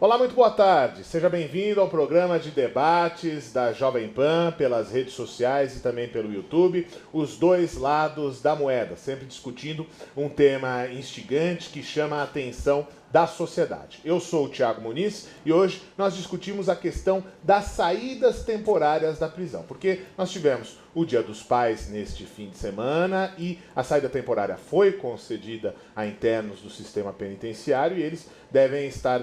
Olá, muito boa tarde. Seja bem-vindo ao programa de debates da Jovem Pan pelas redes sociais e também pelo YouTube, Os Dois Lados da Moeda, sempre discutindo um tema instigante que chama a atenção da sociedade. Eu sou o Thiago Muniz e hoje nós discutimos a questão das saídas temporárias da prisão, porque nós tivemos o Dia dos Pais neste fim de semana e a saída temporária foi concedida a internos do sistema penitenciário e eles devem estar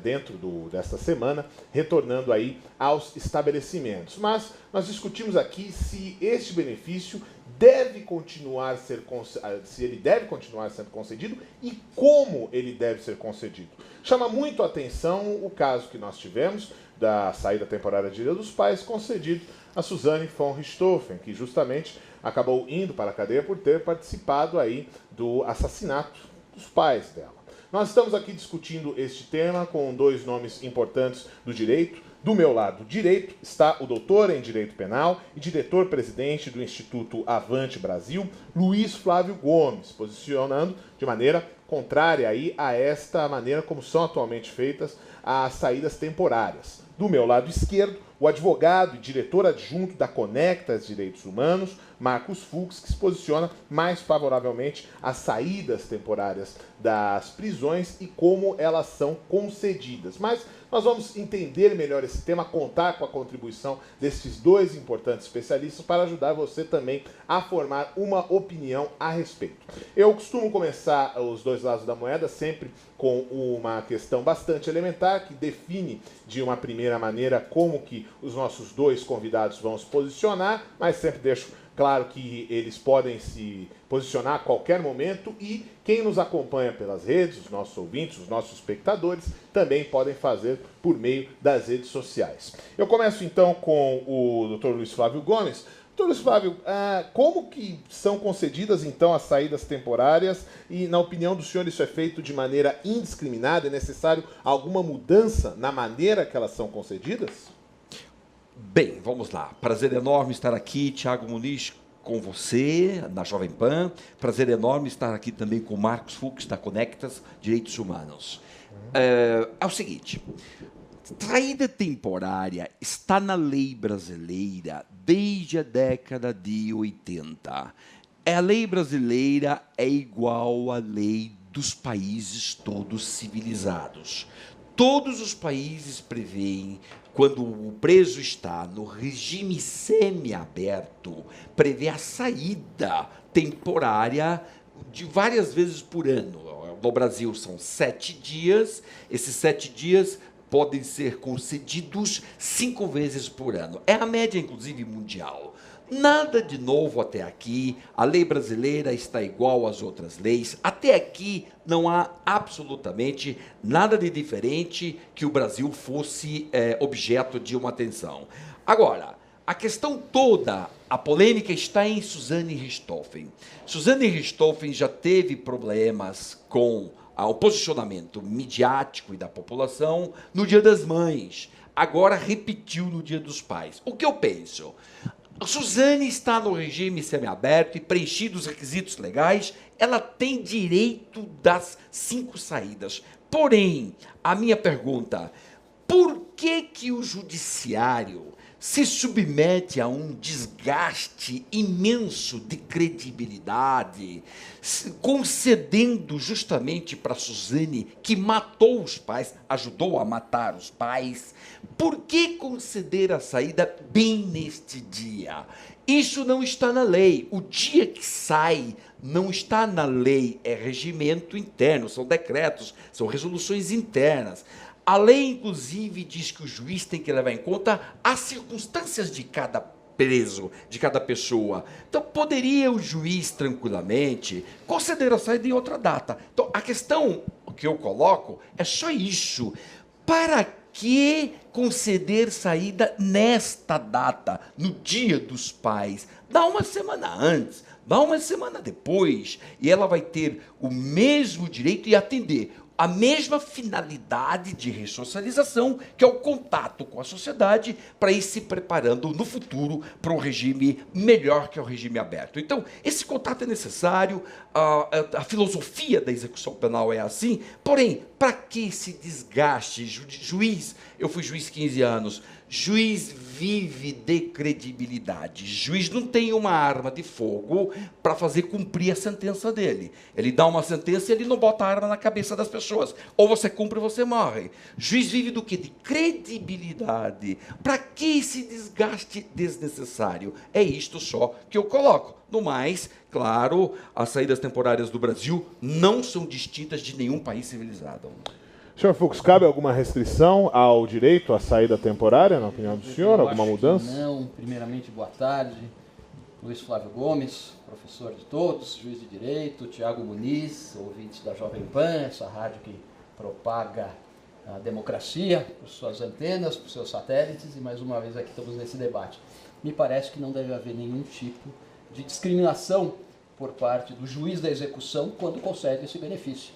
dentro desta semana retornando aí aos estabelecimentos. Mas nós discutimos aqui se este benefício deve continuar se ele deve continuar sendo concedido e como ele deve ser concedido. Chama muito a atenção o caso que nós tivemos da saída temporária de Dia dos Pais concedido a Suzane von Richthofen, que justamente acabou indo para a cadeia por ter participado aí do assassinato dos pais dela. Nós estamos aqui discutindo este tema com dois nomes importantes do direito. Do meu lado direito está o doutor em Direito Penal e diretor-presidente do Instituto Avante Brasil, Luiz Flávio Gomes, posicionando de maneira contrária aí a esta maneira como são atualmente feitas as saídas temporárias. Do meu lado esquerdo, o advogado e diretor adjunto da Conectas Direitos Humanos, Marcos Fux, que se posiciona mais favoravelmente às saídas temporárias das prisões e como elas são concedidas. Mas nós vamos entender melhor esse tema, contar com a contribuição desses dois importantes especialistas para ajudar você também a formar uma opinião a respeito. Eu costumo começar os dois lados da moeda sempre com uma questão bastante elementar que define de uma primeira maneira como que os nossos dois convidados vão se posicionar, mas sempre deixo claro que eles podem se posicionar a qualquer momento e quem nos acompanha pelas redes, os nossos ouvintes, os nossos espectadores, também podem fazer por meio das redes sociais. Eu começo então com o Dr. Luiz Flávio Gomes. Dr. Luiz Flávio, como que são concedidas então as saídas temporárias e, na opinião do senhor, isso é feito de maneira indiscriminada? É necessário alguma mudança na maneira que elas são concedidas? Bem, vamos lá. Prazer enorme estar aqui, Thiago Muniz, com você, na Jovem Pan. Prazer enorme estar aqui também com o Marcos Fux, da Conectas Direitos Humanos. É o seguinte, saída temporária está na lei brasileira desde a década de 80. A lei brasileira é igual à lei dos países todos civilizados. Todos os países prevêem, quando o preso está no regime semiaberto, prevê a saída temporária de várias vezes por ano. No Brasil são 7 dias, esses 7 dias podem ser concedidos 5 vezes por ano. É a média, inclusive, mundial. Nada de novo até aqui, a lei brasileira está igual às outras leis. Até aqui não há absolutamente nada de diferente que o Brasil fosse objeto de uma atenção. Agora, a questão toda, a polêmica está em Suzane Richthofen. Suzane Richthofen já teve problemas com o posicionamento midiático e da população no Dia das Mães. Agora repetiu no Dia dos Pais. O que eu penso? A Suzane está no regime semiaberto e, preenchidos os requisitos legais, ela tem direito das 5 saídas. Porém, a minha pergunta, por que o judiciário se submete a um desgaste imenso de credibilidade, concedendo justamente para Suzane, que matou os pais, ajudou a matar os pais, por que conceder a saída bem neste dia? Isso não está na lei. O dia que sai não está na lei, é regimento interno, são decretos, são resoluções internas. A lei, inclusive, diz que o juiz tem que levar em conta as circunstâncias de cada preso, de cada pessoa. Então, poderia o juiz, tranquilamente, conceder a saída em outra data. Então, a questão que eu coloco é só isso. Para que conceder saída nesta data, no Dia dos Pais? Dá uma semana antes, dá uma semana depois, e ela vai ter o mesmo direito e atender a mesma finalidade de ressocialização, que é o contato com a sociedade, para ir se preparando no futuro para um regime melhor que é o regime aberto. Então, esse contato é necessário, a filosofia da execução penal é assim, porém, para que esse desgaste? Juiz, eu fui juiz 15 anos, juiz vive de credibilidade. Juiz não tem uma arma de fogo para fazer cumprir a sentença dele. Ele dá uma sentença e ele não bota a arma na cabeça das pessoas. Ou você cumpre ou você morre. Juiz vive do quê? De credibilidade. Para que esse desgaste desnecessário? É isto só que eu coloco. No mais, claro, as saídas temporárias do Brasil não são distintas de nenhum país civilizado. Senhor Fux, cabe alguma restrição ao direito à saída temporária, na opinião do senhor? Alguma mudança? Não. Primeiramente, boa tarde. Luiz Flávio Gomes, professor de todos, juiz de direito. Tiago Muniz, ouvinte da Jovem Pan, essa rádio que propaga a democracia por suas antenas, por seus satélites. E mais uma vez aqui estamos nesse debate. Me parece que não deve haver nenhum tipo de discriminação por parte do juiz da execução quando concede esse benefício.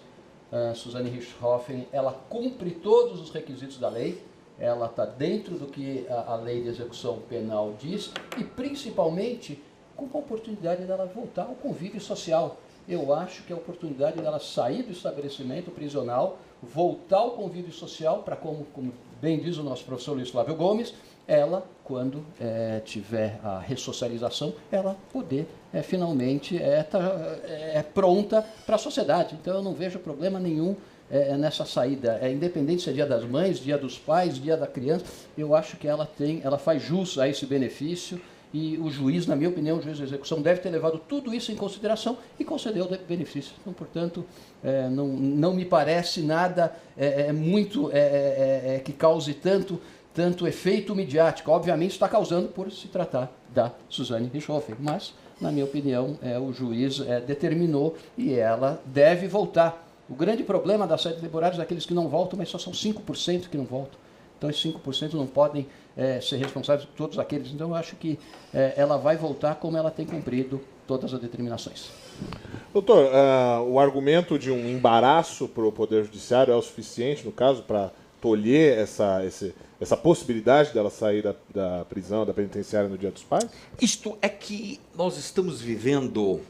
Suzane Richthofen, ela cumpre todos os requisitos da lei, ela está dentro do que a lei de execução penal diz e principalmente com a oportunidade dela voltar ao convívio social. Eu acho que a oportunidade dela sair do estabelecimento prisional, voltar ao convívio social para, como bem diz o nosso professor Luiz Flávio Gomes, ela, quando tiver a ressocialização, ela poder finalmente pronta para a sociedade. Então eu não vejo problema nenhum nessa saída. Independente se é dia das mães, dia dos pais, dia da criança, eu acho que ela faz jus a esse benefício e o juiz, na minha opinião, o juiz da execução deve ter levado tudo isso em consideração e concedeu o benefício. Então, portanto, não me parece nada que cause tanto efeito midiático. Obviamente está causando por se tratar da Suzane Richthofen, mas, na minha opinião, o juiz determinou e ela deve voltar. O grande problema das saídas temporárias é aqueles que não voltam, mas só são 5% que não voltam. Então, esses 5% não podem ser responsáveis por todos aqueles. Então, eu acho que ela vai voltar como ela tem cumprido todas as determinações. Doutor, o argumento de um embaraço para o Poder Judiciário é o suficiente, no caso, para tolher essa possibilidade dela sair da prisão, da penitenciária no Dia dos Pais? Isto é que nós estamos vivendo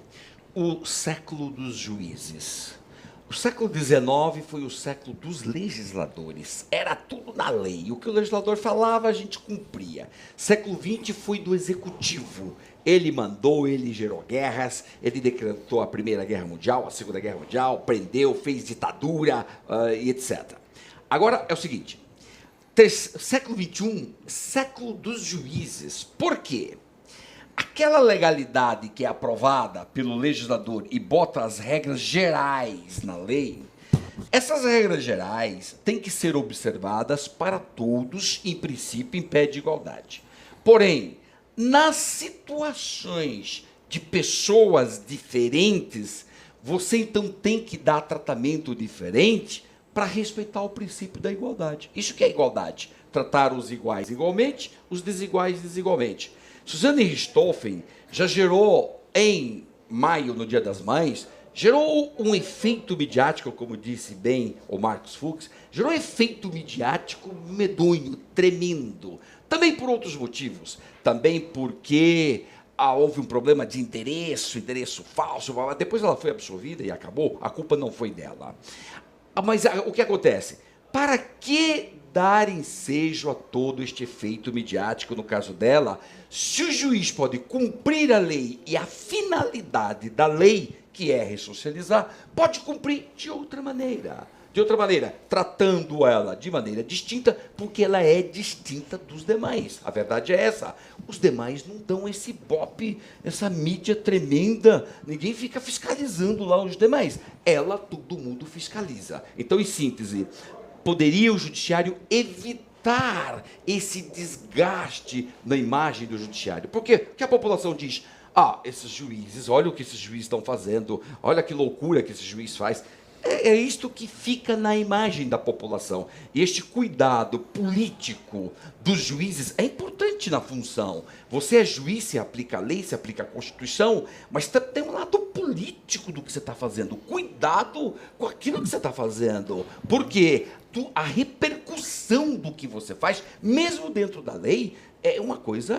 o século dos juízes. O século XIX foi o século dos legisladores. Era tudo na lei. O que o legislador falava, a gente cumpria. Século XX foi do executivo. Ele mandou, ele gerou guerras, ele decretou a Primeira Guerra Mundial, a Segunda Guerra Mundial, prendeu, fez ditadura, e etc. Agora é o seguinte, século XXI, século dos juízes. Por quê? Aquela legalidade que é aprovada pelo legislador e bota as regras gerais na lei, essas regras gerais têm que ser observadas para todos, em princípio, em pé de igualdade. Porém, nas situações de pessoas diferentes, você então tem que dar tratamento diferente para respeitar o princípio da igualdade. Isso que é igualdade. Tratar os iguais igualmente, os desiguais desigualmente. Suzane Richthofen já gerou, em maio, no Dia das Mães, gerou um efeito midiático, como disse bem o Marcos Fux, gerou um efeito midiático medonho, tremendo. Também por outros motivos. Também porque houve um problema de endereço falso. Depois ela foi absolvida e acabou. A culpa não foi dela. Mas o que acontece? Para que dar ensejo a todo este efeito midiático, no caso dela, se o juiz pode cumprir a lei e a finalidade da lei, que é ressocializar, pode cumprir de outra maneira. De outra maneira, tratando ela de maneira distinta, porque ela é distinta dos demais. A verdade é essa. Os demais não dão esse bope, essa mídia tremenda. Ninguém fica fiscalizando lá os demais. Ela, todo mundo fiscaliza. Então, em síntese, poderia o judiciário evitar esse desgaste na imagem do judiciário? Por quê? Porque a população diz, esses juízes, olha o que esses juízes estão fazendo, olha que loucura que esse juiz faz. É isto que fica na imagem da população. E este cuidado político dos juízes é importante na função. Você é juiz, você aplica a lei, você aplica a Constituição, mas tem um lado político do que você está fazendo. Cuidado com aquilo que você está fazendo. Porque a repercussão do que você faz, mesmo dentro da lei, é uma coisa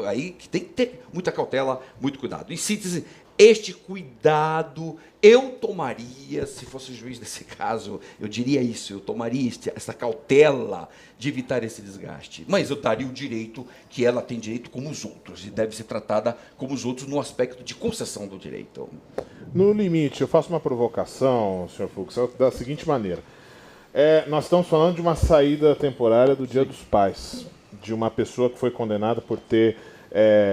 aí que tem que ter muita cautela, muito cuidado. Em síntese, este cuidado eu tomaria, se fosse juiz nesse caso, eu diria isso, eu tomaria essa cautela de evitar esse desgaste. Mas eu daria o direito que ela tem direito como os outros, e deve ser tratada como os outros no aspecto de concessão do direito. No limite, eu faço uma provocação, Sr. Fux, da seguinte maneira. Nós estamos falando de uma saída temporária do Dia dos Pais, de uma pessoa que foi condenada por ter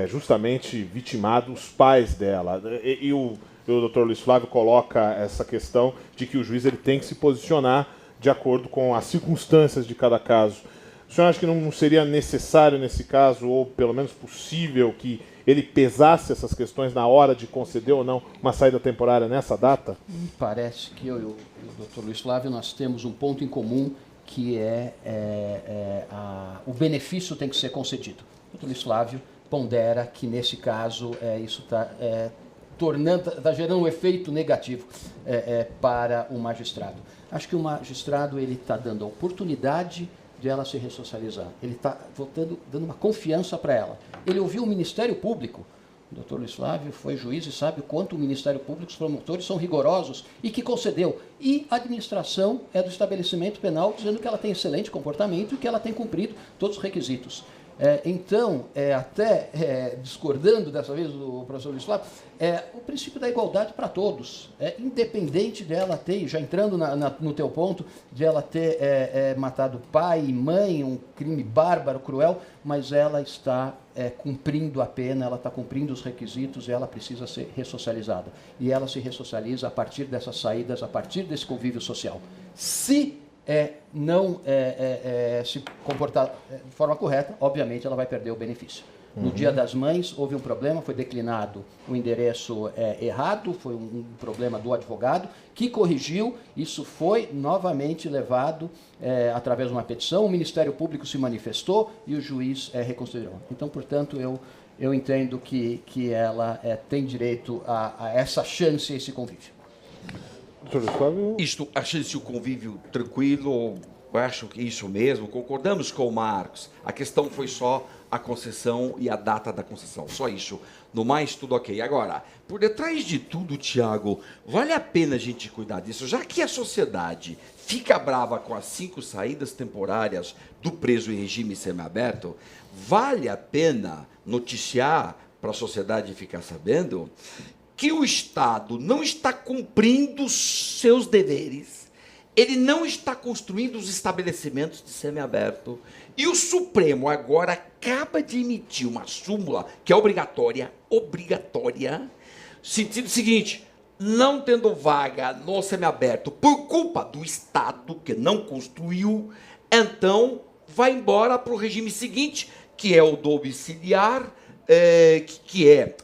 justamente vitimado os pais dela. E o Dr. Luiz Flávio coloca essa questão de que o juiz ele tem que se posicionar de acordo com as circunstâncias de cada caso. O senhor acha que não seria necessário nesse caso, ou pelo menos possível, que ele pesasse essas questões na hora de conceder ou não uma saída temporária nessa data? Parece que eu e o Dr. Luiz Flávio nós temos um ponto em comum, que o benefício tem que ser concedido. O Dr. Luiz Flávio pondera que, nesse caso, isso está gerando um efeito negativo para o magistrado. Acho que o magistrado está dando a oportunidade de ela se ressocializar. Ele está dando uma confiança para ela. Ele ouviu o Ministério Público. O doutor Luiz Flávio foi juiz e sabe o quanto o Ministério Público, os promotores são rigorosos, e que concedeu. E a administração do estabelecimento penal dizendo que ela tem excelente comportamento e que ela tem cumprido todos os requisitos. Então, até discordando dessa vez do professor Luiz Flávio, o princípio da igualdade para todos, independente dela ter, já entrando no teu ponto, de ela ter matado pai e mãe, um crime bárbaro, cruel, mas ela está cumprindo a pena, ela está cumprindo os requisitos e ela precisa ser ressocializada. E ela se ressocializa a partir dessas saídas, a partir desse convívio social. Se não se comportar de forma correta, obviamente ela vai perder o benefício. No Dia das Mães houve um problema, foi declinado o endereço errado, foi um problema do advogado, que corrigiu, isso foi novamente levado através de uma petição, o Ministério Público se manifestou e o juiz reconsiderou. Então, portanto, eu entendo que ela tem direito a essa chance, a esse convívio. Isto, a chance de um convívio tranquilo, eu acho que isso mesmo, concordamos com o Marcos. A questão foi só a concessão e a data da concessão, só isso. No mais, tudo ok. Agora, por detrás de tudo, Tiago, vale a pena a gente cuidar disso, já que a sociedade fica brava com as 5 saídas temporárias do preso em regime semiaberto, vale a pena noticiar para a sociedade ficar sabendo que o Estado não está cumprindo seus deveres, ele não está construindo os estabelecimentos de semiaberto, e o Supremo agora acaba de emitir uma súmula que é obrigatória, sentido seguinte: não tendo vaga no semiaberto por culpa do Estado, que não construiu, então vai embora para o regime seguinte, que é o domiciliar, que é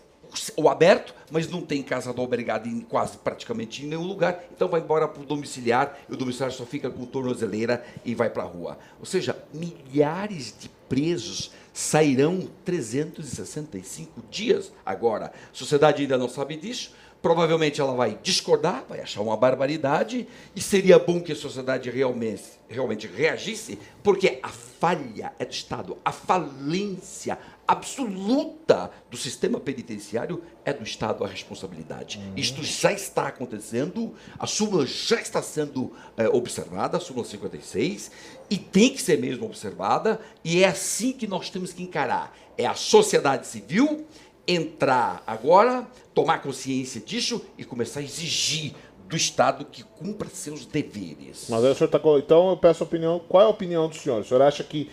o aberto, mas não tem casa do obrigado em praticamente em nenhum lugar, então vai embora para o domiciliar, e o domiciliar só fica com tornozeleira e vai para a rua. Ou seja, milhares de presos sairão 365 dias agora. A sociedade ainda não sabe disso, provavelmente ela vai discordar, vai achar uma barbaridade, e seria bom que a sociedade realmente reagisse, porque a falha é do Estado, a falência absoluta do sistema penitenciário é do Estado a responsabilidade. Isto já está acontecendo, a súmula já está sendo observada, a súmula 56, e tem que ser mesmo observada, e é assim que nós temos que encarar. É a sociedade civil entrar agora, tomar consciência disso e começar a exigir do Estado que cumpra seus deveres. Mas aí o senhor está... Então eu peço a opinião. Qual é a opinião do senhor? O senhor acha que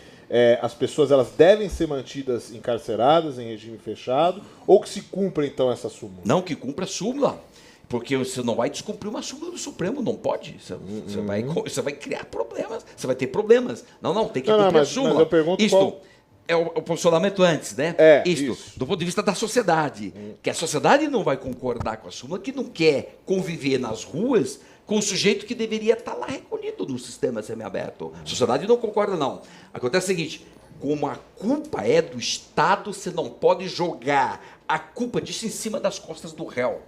as pessoas elas devem ser mantidas encarceradas em regime fechado, ou que se cumpra então essa súmula? Não, que cumpra a súmula. Porque você não vai descumprir uma súmula do Supremo, não pode. Você vai criar problemas, você vai ter problemas. Não, tem que cumprir a súmula. Mas eu pergunto qual... É o posicionamento antes, né? Isso, do ponto de vista da sociedade. Que a sociedade não vai concordar com a súmula, que não quer conviver nas ruas com o sujeito que deveria estar lá recolhido no sistema semiaberto. A sociedade não concorda, não. Acontece o seguinte, como a culpa é do Estado, você não pode jogar a culpa disso em cima das costas do réu.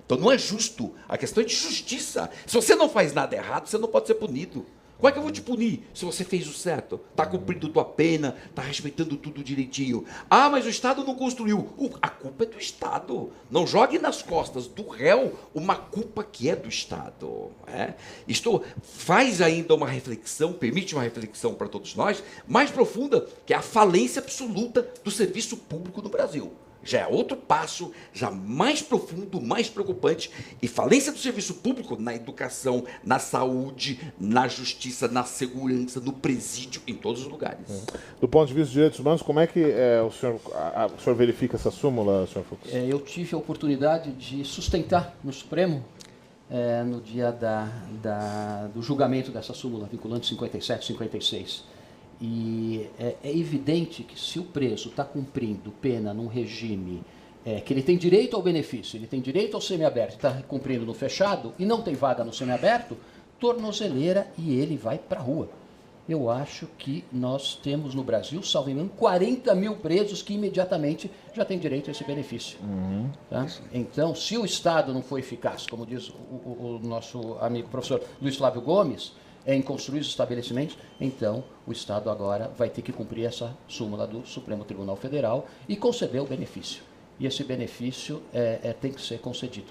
Então não é justo. A questão é de justiça. Se você não faz nada errado, você não pode ser punido. Como é que eu vou te punir se você fez o certo? Está cumprindo tua pena, está respeitando tudo direitinho. Ah, mas o Estado não construiu. A culpa é do Estado. Não jogue nas costas do réu uma culpa que é do Estado. Isto faz ainda uma reflexão, permite uma reflexão para todos nós, mais profunda, que é a falência absoluta do serviço público no Brasil. Já é outro passo, já mais profundo, mais preocupante, e falência do serviço público na educação, na saúde, na justiça, na segurança, no presídio, em todos os lugares. Do ponto de vista dos direitos humanos, como é que o senhor verifica essa súmula, senhor Fux? Eu tive a oportunidade de sustentar no Supremo, no dia do julgamento dessa súmula, vinculante 57, 56. E é evidente que se o preso está cumprindo pena num regime que ele tem direito ao benefício, ele tem direito ao semiaberto, está cumprindo no fechado e não tem vaga no semiaberto, tornozeleira e ele vai para a rua. Eu acho que nós temos no Brasil, salvo engano, 40 mil presos que imediatamente já têm direito a esse benefício. Tá? Então, se o Estado não for eficaz, como diz o nosso amigo professor Luiz Flávio Gomes, em construir os estabelecimentos, então o Estado agora vai ter que cumprir essa súmula do Supremo Tribunal Federal e conceder o benefício. E esse benefício tem que ser concedido.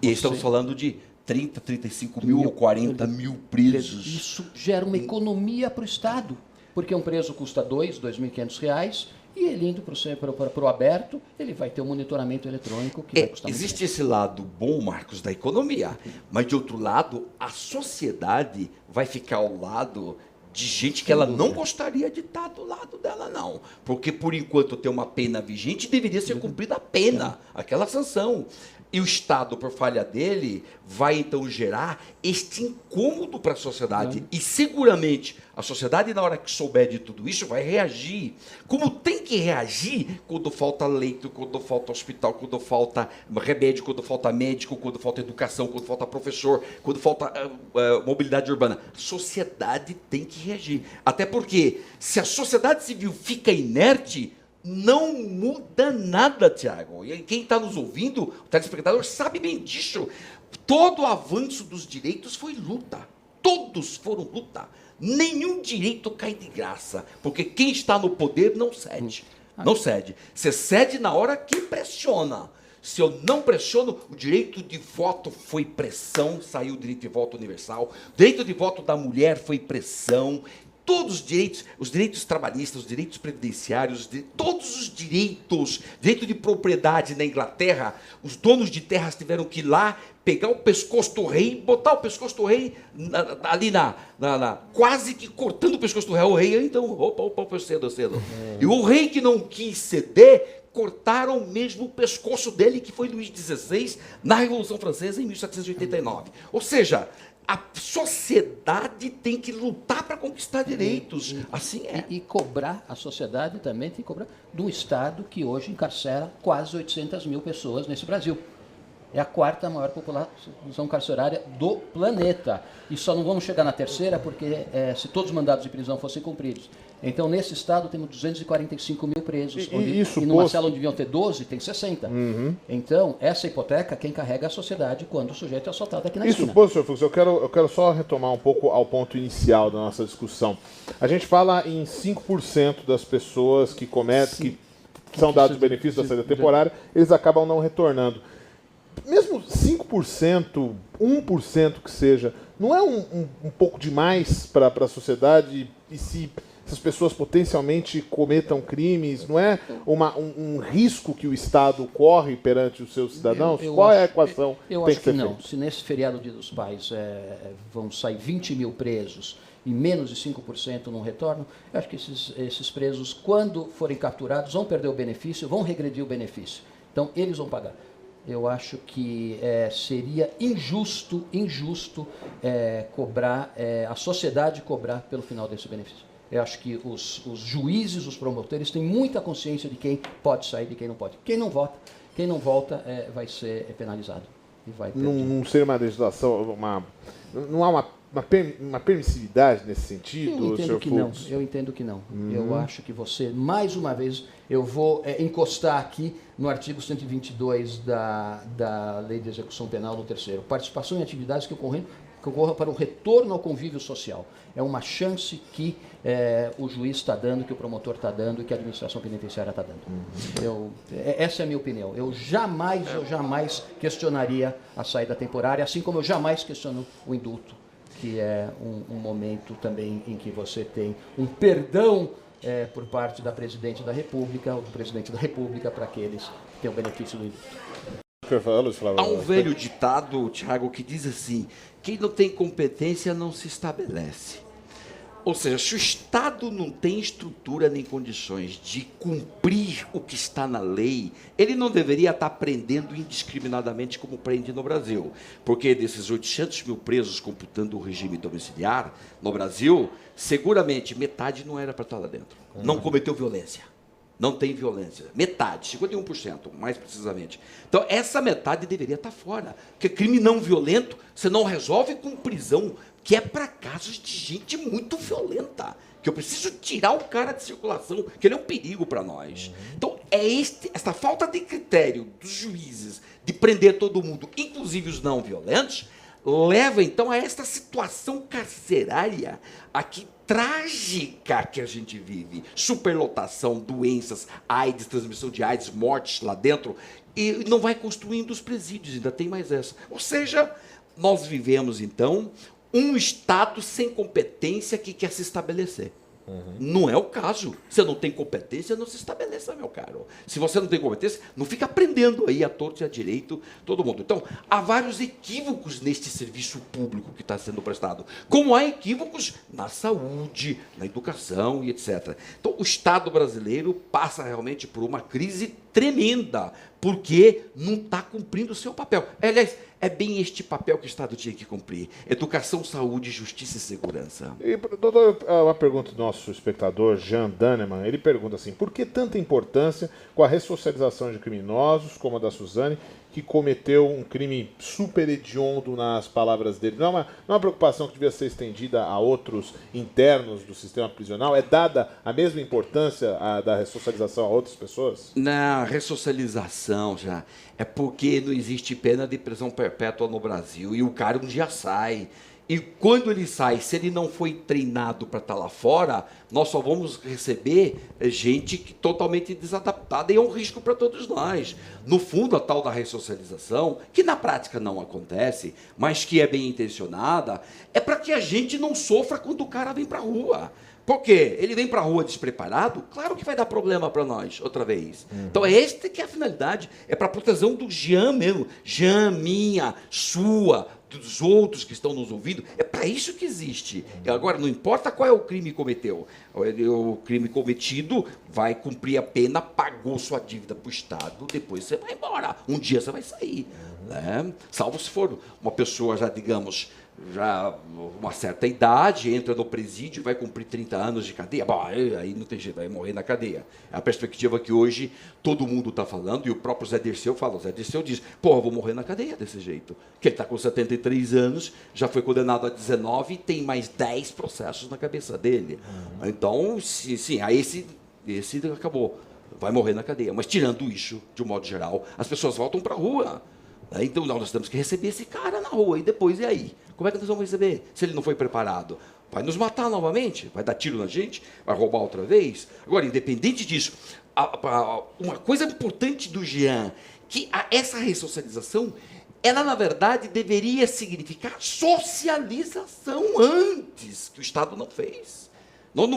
E estamos falando de 30, 35 mil ou 40 mil presos. Isso gera uma economia para o Estado, porque um preso custa R$ 2.500, e ele indo para o aberto, ele vai ter um monitoramento eletrônico que vai custar muito. Existe esse lado bom, Marcos, da economia, mas de outro lado, a sociedade vai ficar ao lado de gente que ela não gostaria de estar do lado dela, não. Porque, por enquanto, tem uma pena vigente, deveria ser cumprida a pena, aquela sanção. E o Estado, por falha dele, vai então gerar este incômodo para a sociedade. E seguramente a sociedade, na hora que souber de tudo isso, vai reagir. Como tem que reagir quando falta leito, quando falta hospital, quando falta remédio, quando falta médico, quando falta educação, quando falta professor, quando falta mobilidade urbana. A sociedade tem que reagir. Até porque, se a sociedade civil fica inerte, não muda nada, Tiago. E quem está nos ouvindo, o telespectador, sabe bem disso. Todo o avanço dos direitos foi luta. Todos foram luta. Nenhum direito cai de graça, porque quem está no poder não cede. Não cede. Você cede na hora que pressiona. Se eu não pressiono, o direito de voto foi pressão, saiu o direito de voto universal. O direito de voto da mulher foi pressão. Todos os direitos trabalhistas, os direitos previdenciários, todos os direitos, direito de propriedade na Inglaterra, os donos de terras tiveram que ir lá, pegar o pescoço do rei, botar o pescoço do rei ali quase que cortando o pescoço do rei. O rei, então, opa, cedo. E o rei que não quis ceder, cortaram mesmo o pescoço dele, que foi Luís XVI, na Revolução Francesa, em 1789. Ou seja, a sociedade tem que lutar para conquistar direitos. Assim é. E cobrar, a sociedade também tem que cobrar do Estado que hoje encarcera quase 800 mil pessoas nesse Brasil. É a quarta maior população carcerária do planeta. E só não vamos chegar na terceira porque se todos os mandados de prisão fossem cumpridos. Então, nesse estado, temos 245 mil presos. E numa cela onde deviam ter 12, tem 60. Então, essa hipoteca, quem carrega é a sociedade quando o sujeito é assaltado aqui na esquina. Isso posto, senhor Fux, eu quero só retomar um pouco ao ponto inicial da nossa discussão. A gente fala em 5% das pessoas que cometem, que são dados benefícios da saída temporária, eles acabam não retornando. Mesmo 5%, 1% que seja, não é um pouco demais para a sociedade? E se essas pessoas potencialmente cometam crimes, não é um risco que o Estado corre perante os seus cidadãos? Qual é a equação que tem que ser feita? Se nesse feriado Dia dos Pais vão sair 20 mil presos e menos de 5% não retornam, eu acho que esses presos, quando forem capturados, vão perder o benefício, vão regredir o benefício. Então, eles vão pagar. Eu acho que seria injusto cobrar, a sociedade cobrar pelo final desse benefício. Eu acho que os juízes, os promotores têm muita consciência de quem pode sair e de quem não pode. Quem não vota vai ser penalizado. E vai não seria uma legislação, Não há uma permissividade nesse sentido, Eu entendo que não. Eu entendo que não. Eu acho que você, mais uma vez, eu vou encostar aqui no artigo 122 da Lei de Execução Penal, no 3º. Participação em atividades que ocorra para o retorno ao convívio social. É uma chance que o juiz está dando, que o promotor está dando e que a administração penitenciária está dando. Essa é a minha opinião. Eu jamais questionaria a saída temporária, assim como eu jamais questiono o indulto, que é um momento também em que você tem um perdão por parte da Presidente da República, ou do Presidente da República, para aqueles que têm o benefício do indulto. Há um velho ditado, Tiago, que diz assim: quem não tem competência não se estabelece. Ou seja, se o Estado não tem estrutura nem condições de cumprir o que está na lei, ele não deveria estar prendendo indiscriminadamente como prende no Brasil. Porque desses 800 mil presos, computando o regime domiciliar, no Brasil, seguramente metade não era para estar lá dentro. Não cometeu violência. Não tem violência. Metade, 51%, mais precisamente. Então, essa metade deveria estar fora. Porque crime não violento, você não resolve com prisão, que é para casos de gente muito violenta, que eu preciso tirar o cara de circulação, que ele é um perigo para nós. Então, esta falta de critério dos juízes de prender todo mundo, inclusive os não violentos, leva, então, a esta situação carcerária aqui trágica que a gente vive. Superlotação, doenças, AIDS, transmissão de AIDS, mortes lá dentro, e não vai construindo os presídios, ainda tem mais essa. Ou seja, nós vivemos, então, um Estado sem competência que quer se estabelecer. Não é o caso. Você não tem competência, não se estabeleça, meu caro. Se você não tem competência, não fica aprendendo aí a torto e a direito todo mundo. Então, há vários equívocos neste serviço público que está sendo prestado, como há equívocos na saúde, na educação e etc. Então, o Estado brasileiro passa realmente por uma crise tremenda, porque não está cumprindo o seu papel. Aliás, é bem este papel que o Estado tinha que cumprir: educação, saúde, justiça e segurança. E, doutor, uma pergunta do nosso espectador, Jean Daneman. Ele pergunta assim: por que tanta importância com a ressocialização de criminosos, como a da Suzane, que cometeu um crime super hediondo, nas palavras dele? Não é uma preocupação que devia ser estendida a outros internos do sistema prisional? É dada a mesma importância da ressocialização a outras pessoas? Na ressocialização, já, é porque não existe pena de prisão perpétua no Brasil e o cara um dia sai. E quando ele sai, se ele não foi treinado para estar lá fora, nós só vamos receber gente totalmente desadaptada e é um risco para todos nós. No fundo, a tal da ressocialização, que na prática não acontece, mas que é bem intencionada, é para que a gente não sofra quando o cara vem para a rua. Por quê? Ele vem para a rua despreparado? Claro que vai dar problema para nós, outra vez. Então, esta que é a finalidade. É para a proteção do Jean mesmo. Jean, minha, sua, dos outros que estão nos ouvindo. É para isso que existe. Agora, não importa qual é o crime que cometeu. O crime cometido vai cumprir a pena, pagou sua dívida para o Estado, depois você vai embora. Um dia você vai sair. Né? Salvo se for uma pessoa já, digamos, já uma certa idade, entra no presídio e vai cumprir 30 anos de cadeia. Bom, aí não tem jeito, vai morrer na cadeia. É a perspectiva que hoje todo mundo está falando, e o próprio Zé Dirceu fala. O Zé Dirceu diz: eu vou morrer na cadeia desse jeito. Que ele está com 73 anos, já foi condenado a 19 e tem mais 10 processos na cabeça dele. Então, sim, aí esse acabou. Vai morrer na cadeia. Mas tirando isso, de um modo geral, as pessoas voltam para a rua. Então, nós temos que receber esse cara na rua. E depois, e aí? Como é que nós vamos receber se ele não foi preparado? Vai nos matar novamente? Vai dar tiro na gente? Vai roubar outra vez? Agora, independente disso, uma coisa importante do Jean, que essa ressocialização, ela, na verdade, deveria significar socialização antes, que o Estado não fez. Nós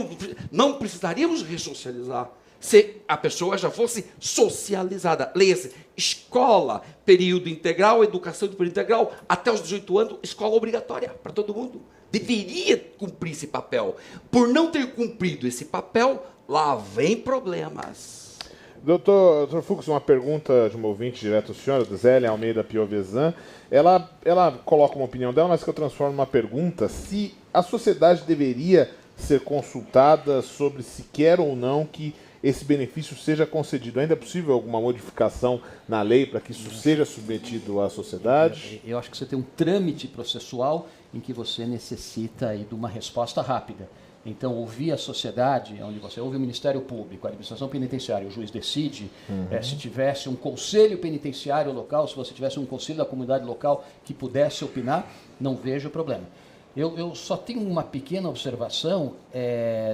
não precisaríamos ressocializar se a pessoa já fosse socializada. Leia-se: escola, período integral, educação de período integral, até os 18 anos, escola obrigatória para todo mundo. Deveria cumprir esse papel. Por não ter cumprido esse papel, lá vem problemas. Doutor Fux, uma pergunta de uma ouvinte direto ao senhor, Zélia Almeida Piovesan. Ela coloca uma opinião dela, mas que eu transformo numa pergunta: se a sociedade deveria ser consultada sobre se quer ou não que esse benefício seja concedido? Ainda é possível alguma modificação na lei para que isso seja submetido à sociedade? Eu acho que você tem um trâmite processual em que você necessita aí de uma resposta rápida. Então, ouvir a sociedade, onde você ouve o Ministério Público, a administração penitenciária, o juiz decide, se tivesse um conselho penitenciário local, se você tivesse um conselho da comunidade local que pudesse opinar, não vejo problema. Eu só tenho uma pequena observação,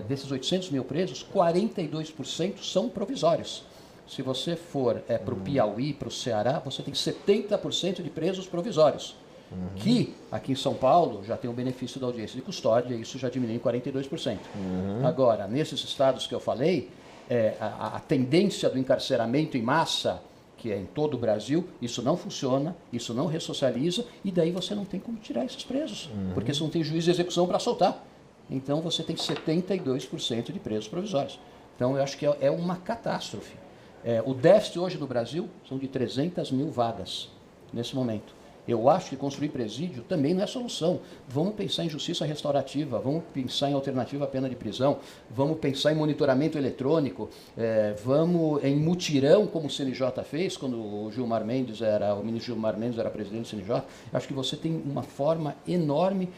desses 800 mil presos, 42% são provisórios. Se você for para o Piauí, para o Ceará, você tem 70% de presos provisórios. Que aqui em São Paulo já tem o benefício da audiência de custódia, e isso já diminui em 42%. Agora, nesses estados que eu falei, a tendência do encarceramento em massa, que é em todo o Brasil, isso não funciona, isso não ressocializa, e daí você não tem como tirar esses presos, porque você não tem juiz de execução para soltar. Então você tem 72% de presos provisórios. Então eu acho que é uma catástrofe. O déficit hoje no Brasil são de 300 mil vagas, nesse momento. Eu acho que construir presídio também não é solução. Vamos pensar em justiça restaurativa, vamos pensar em alternativa à pena de prisão, vamos pensar em monitoramento eletrônico, vamos em mutirão, como o CNJ fez, quando o ministro Gilmar Mendes era presidente do CNJ. Acho que você tem uma forma enorme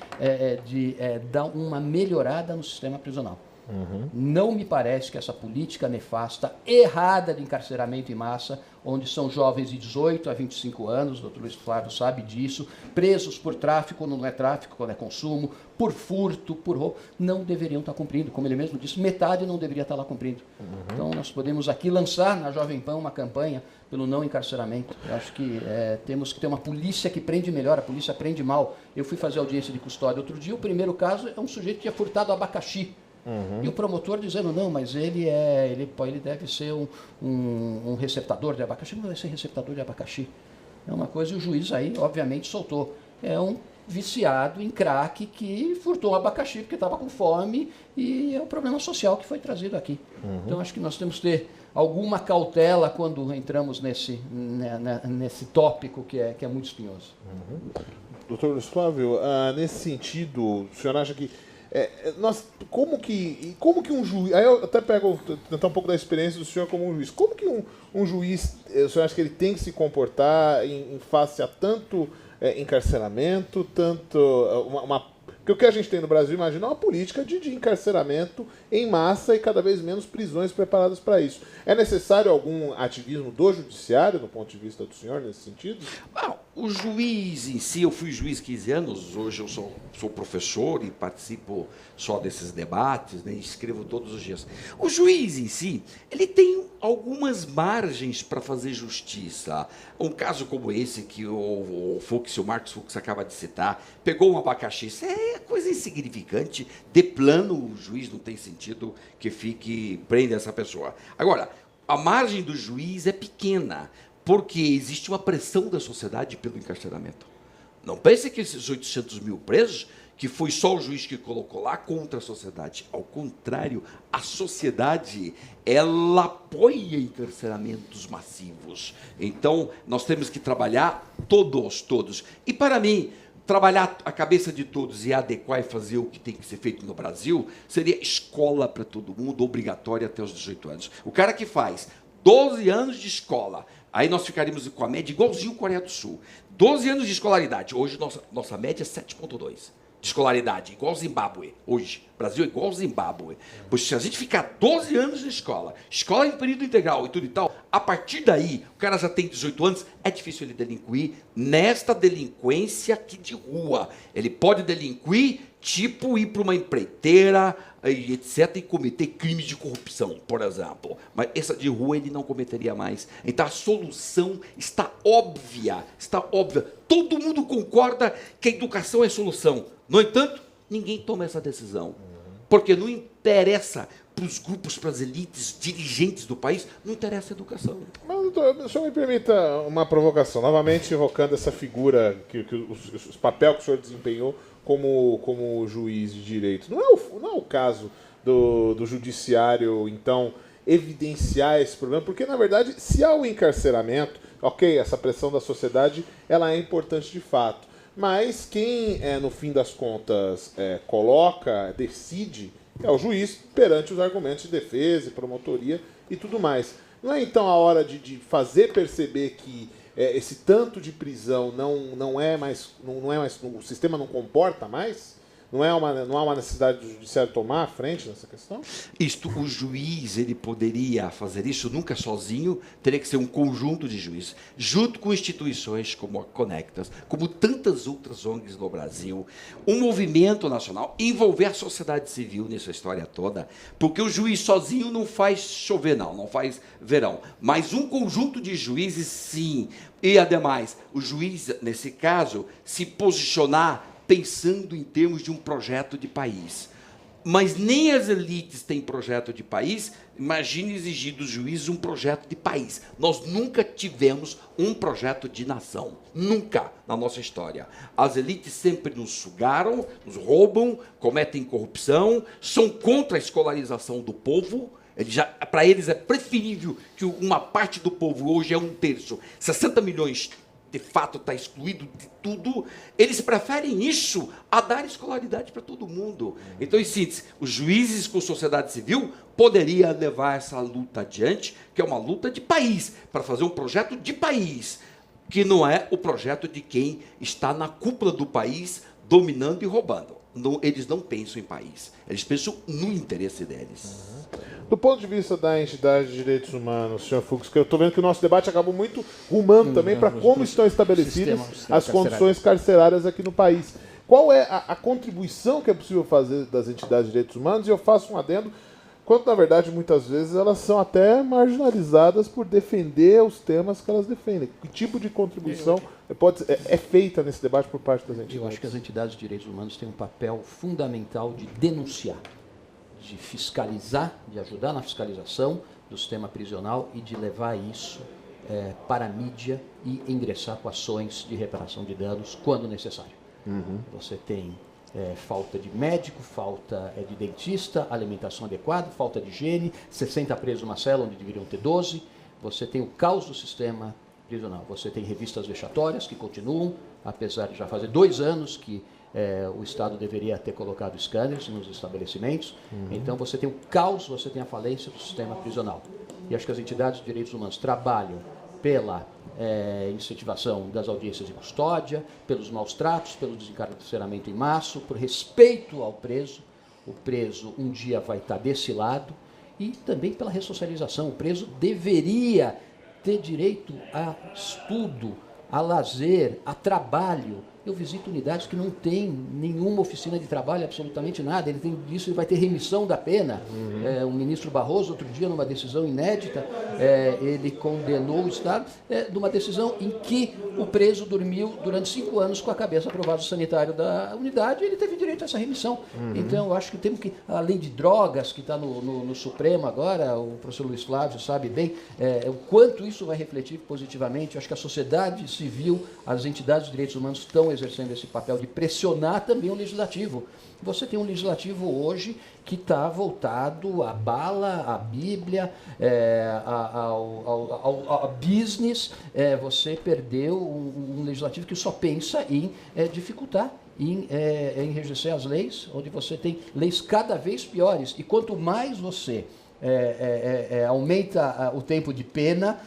de dar uma melhorada no sistema prisional. Não me parece que essa política nefasta, errada de encarceramento em massa, onde são jovens de 18 a 25 anos, o doutor Luiz Flávio sabe disso, presos por tráfico, quando não é tráfico, quando é consumo, por furto, por roubo, não deveriam estar cumprindo. Como ele mesmo disse, metade não deveria estar lá cumprindo. Então nós podemos aqui lançar na Jovem Pan uma campanha pelo não encarceramento. Eu acho que temos que ter uma polícia que prende melhor, a polícia prende mal. Eu fui fazer audiência de custódia outro dia, o primeiro caso é um sujeito que tinha furtado abacaxi. E o promotor dizendo, não, mas ele deve ser um receptador de abacaxi. Não vai ser receptador de abacaxi. É uma coisa, e o juiz aí, obviamente, soltou. É um viciado em crack que furtou um abacaxi porque estava com fome, e é um problema social que foi trazido aqui. Então, acho que nós temos que ter alguma cautela quando entramos nesse tópico que é muito espinhoso. Doutor Luiz Flávio, nesse sentido, o senhor acha que como que um juiz... Aí eu até pego tentar um pouco da experiência do senhor como um juiz. Como que um juiz, o senhor acha que ele tem que se comportar em face a tanto encarceramento, tanto... Porque o que a gente tem no Brasil, imagina, é uma política de encarceramento em massa e cada vez menos prisões preparadas para isso. É necessário algum ativismo do judiciário, do ponto de vista do senhor, nesse sentido? O juiz em si, eu fui juiz 15 anos, hoje eu sou professor e participo só desses debates, né, escrevo todos os dias. O juiz em si, ele tem algumas margens para fazer justiça. Um caso como esse que o Marcos Fux acaba de citar, pegou um abacaxi, isso é coisa insignificante, de plano o juiz não tem sentido que prenda essa pessoa. Agora, a margem do juiz é pequena, porque existe uma pressão da sociedade pelo encarceramento. Não pense que esses 800 mil presos, que foi só o juiz que colocou lá, contra a sociedade. Ao contrário, a sociedade, ela apoia encarceramentos massivos. Então, nós temos que trabalhar todos. E, para mim, trabalhar a cabeça de todos e adequar e fazer o que tem que ser feito no Brasil seria escola para todo mundo, obrigatória até os 18 anos. O cara que faz 12 anos de escola, aí nós ficaríamos com a média igualzinho à Coreia do Sul. 12 anos de escolaridade, hoje nossa média é 7,2 de escolaridade, igual ao Zimbábue, hoje. O Brasil é igual ao Zimbábue. Pois se a gente ficar 12 anos na escola em período integral e tudo e tal, a partir daí, o cara já tem 18 anos, é difícil ele delinquir nesta delinquência aqui de rua. Ele pode delinquir, tipo ir para uma empreiteira, e etc., e cometer crimes de corrupção, por exemplo. Mas essa de rua ele não cometeria mais. Então a solução está óbvia. Todo mundo concorda que a educação é a solução. No entanto, ninguém toma essa decisão. Porque não interessa para os grupos, para as elites dirigentes do país, não interessa a educação. Mas, doutor, o senhor me permita uma provocação, novamente invocando essa figura, o papel que o senhor desempenhou como juiz de direito. Não é o caso do judiciário, então, evidenciar esse problema? Porque, na verdade, se há o encarceramento, ok, essa pressão da sociedade, ela é importante de fato. Mas quem, no fim das contas, decide é o juiz perante os argumentos de defesa, promotoria e tudo mais. Não é então a hora de fazer perceber que esse tanto de prisão não é mais, o sistema não comporta mais? Não há uma necessidade do judiciário tomar a frente nessa questão? O juiz, ele poderia fazer isso nunca sozinho, teria que ser um conjunto de juízes, junto com instituições como a Conectas, como tantas outras ONGs no Brasil, um movimento nacional, envolver a sociedade civil nessa história toda, porque o juiz sozinho não faz chover, não faz verão, mas um conjunto de juízes, sim, e, ademais, o juiz, nesse caso, se posicionar pensando em termos de um projeto de país. Mas nem as elites têm projeto de país, imagine exigir dos juízes um projeto de país. Nós nunca tivemos um projeto de nação, nunca na nossa história. As elites sempre nos sugaram, nos roubam, cometem corrupção, são contra a escolarização do povo. Para eles é preferível que uma parte do povo, hoje é 1/3, 60 milhões de fato está excluído de tudo, eles preferem isso a dar escolaridade para todo mundo. Então, em síntese, os juízes com sociedade civil poderiam levar essa luta adiante, que é uma luta de país, para fazer um projeto de país, que não é o projeto de quem está na cúpula do país, dominando e roubando. Eles não pensam em país, eles pensam no interesse deles. Do ponto de vista da entidade de direitos humanos, senhor Fux, que eu estou vendo que o nosso debate acabou muito rumando também para como estão estabelecidas as condições carcerárias aqui no país. Qual é a contribuição que é possível fazer das entidades de direitos humanos? E eu faço um adendo, quando na verdade muitas vezes elas são até marginalizadas por defender os temas que elas defendem. Que tipo de contribuição é feita nesse debate por parte das entidades? Eu acho que as entidades de direitos humanos têm um papel fundamental de denunciar, de fiscalizar, de ajudar na fiscalização do sistema prisional e de levar isso para a mídia e ingressar com ações de reparação de danos quando necessário. Você tem falta de médico, falta de dentista, alimentação adequada, falta de higiene, 60 presos numa cela onde deveriam ter 12, você tem o caos do sistema prisional, você tem revistas vexatórias que continuam, apesar de já fazer 2 anos que o Estado deveria ter colocado scanners nos estabelecimentos. Então você tem o caos, você tem a falência do sistema prisional. E acho que as entidades de direitos humanos trabalham pela incentivação das audiências de custódia, pelos maus tratos, pelo desencarceramento em massa, por respeito ao preso. O preso um dia vai estar desse lado. E também pela ressocialização. O preso deveria ter direito a estudo, a lazer, a trabalho. Eu visito unidades que não tem nenhuma oficina de trabalho, absolutamente nada. Ele tem isso, ele vai ter remissão da pena. O ministro Barroso, outro dia, numa decisão inédita, ele condenou o Estado numa decisão em que o preso dormiu durante 5 anos com a cabeça para o vaso sanitário da unidade e ele teve direito a essa remissão. Então, eu acho que temos que, além de drogas, que está no Supremo agora, o professor Luiz Flávio sabe bem, o quanto isso vai refletir positivamente. Eu acho que a sociedade civil, as entidades de direitos humanos estão exercendo esse papel de pressionar também o legislativo. Você tem um legislativo hoje que está voltado à bala, à Bíblia, ao business. Você perdeu um legislativo que só pensa em dificultar, em enrijecer as leis, onde você tem leis cada vez piores. E quanto mais você aumenta o tempo de pena,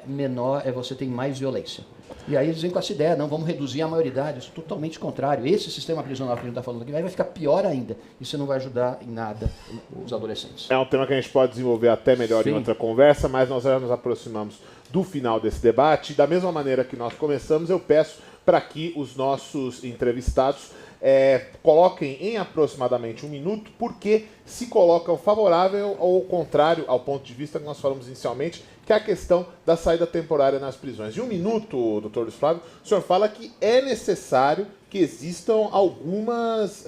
menor você tem mais violência. E aí eles vêm com essa ideia, não, vamos reduzir a maioridade. Isso é totalmente contrário. Esse sistema prisional que a gente está falando aqui vai ficar pior ainda. E você não vai ajudar em nada os adolescentes. É um tema que a gente pode desenvolver até melhor em outra conversa, mas nós já nos aproximamos do final desse debate. E da mesma maneira que nós começamos, eu peço para que os nossos entrevistados coloquem em aproximadamente 1 minuto, porque se colocam favorável ou contrário ao ponto de vista que nós falamos inicialmente, que é a questão da saída temporária nas prisões. Em 1 minuto, doutor Luiz Flávio, o senhor fala que é necessário que existam algumas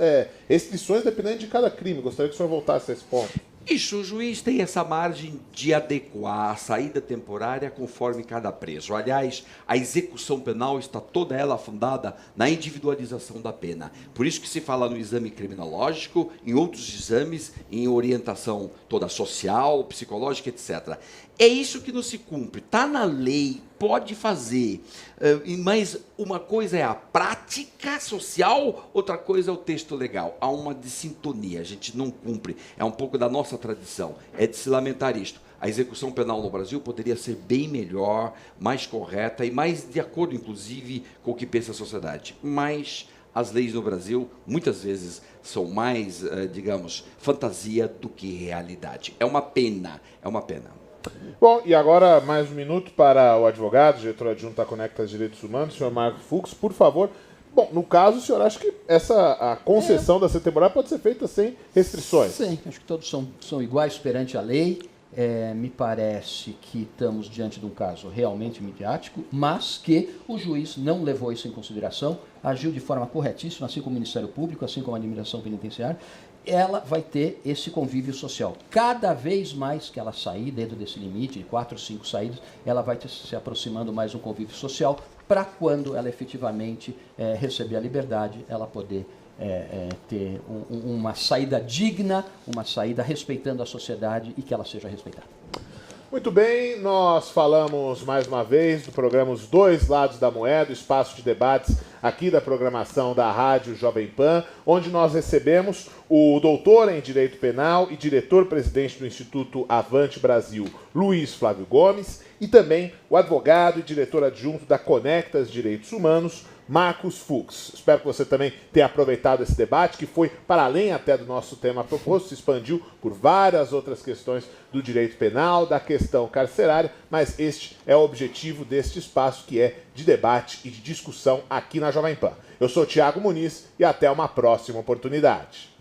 restrições dependendo de cada crime. Gostaria que o senhor voltasse a esse ponto. Isso, o juiz tem essa margem de adequar a saída temporária conforme cada preso. Aliás, a execução penal está toda ela fundada na individualização da pena. Por isso que se fala no exame criminológico, em outros exames, em orientação toda social, psicológica, etc. É isso que não se cumpre. Está na lei, pode fazer, mas uma coisa é a prática social, outra coisa é o texto legal. Há uma dissintonia, a gente não cumpre. É um pouco da nossa tradição, é de se lamentar isto. A execução penal no Brasil poderia ser bem melhor, mais correta e mais de acordo, inclusive, com o que pensa a sociedade. Mas as leis no Brasil, muitas vezes, são mais, digamos, fantasia do que realidade. É uma pena, é uma pena. Bom, e agora mais um minuto para o advogado, diretor adjunto da Conectas Direitos Humanos, o senhor Marco Fux, por favor. Bom, no caso, o senhor acha que a concessão da temporada pode ser feita sem restrições? Sim, acho que todos são iguais perante a lei. Me parece que estamos diante de um caso realmente midiático, mas que o juiz não levou isso em consideração, agiu de forma corretíssima, assim como o Ministério Público, assim como a administração penitenciária. Ela vai ter esse convívio social. Cada vez mais que ela sair dentro desse limite de 4 ou 5 saídas, ela vai se aproximando mais um convívio social para quando ela efetivamente receber a liberdade, ela poder ter uma saída digna, uma saída respeitando a sociedade e que ela seja respeitada. Muito bem, nós falamos mais uma vez do programa Os Dois Lados da Moeda, o espaço de debates aqui da programação da Rádio Jovem Pan, onde nós recebemos o doutor em Direito Penal e diretor-presidente do Instituto Avante Brasil, Luiz Flávio Gomes, e também o advogado e diretor adjunto da Conectas Direitos Humanos, Marcos Fux. Espero que você também tenha aproveitado esse debate, que foi para além até do nosso tema proposto, se expandiu por várias outras questões do direito penal, da questão carcerária, mas este é o objetivo deste espaço, que é de debate e de discussão aqui na Jovem Pan. Eu sou Tiago Muniz e até uma próxima oportunidade.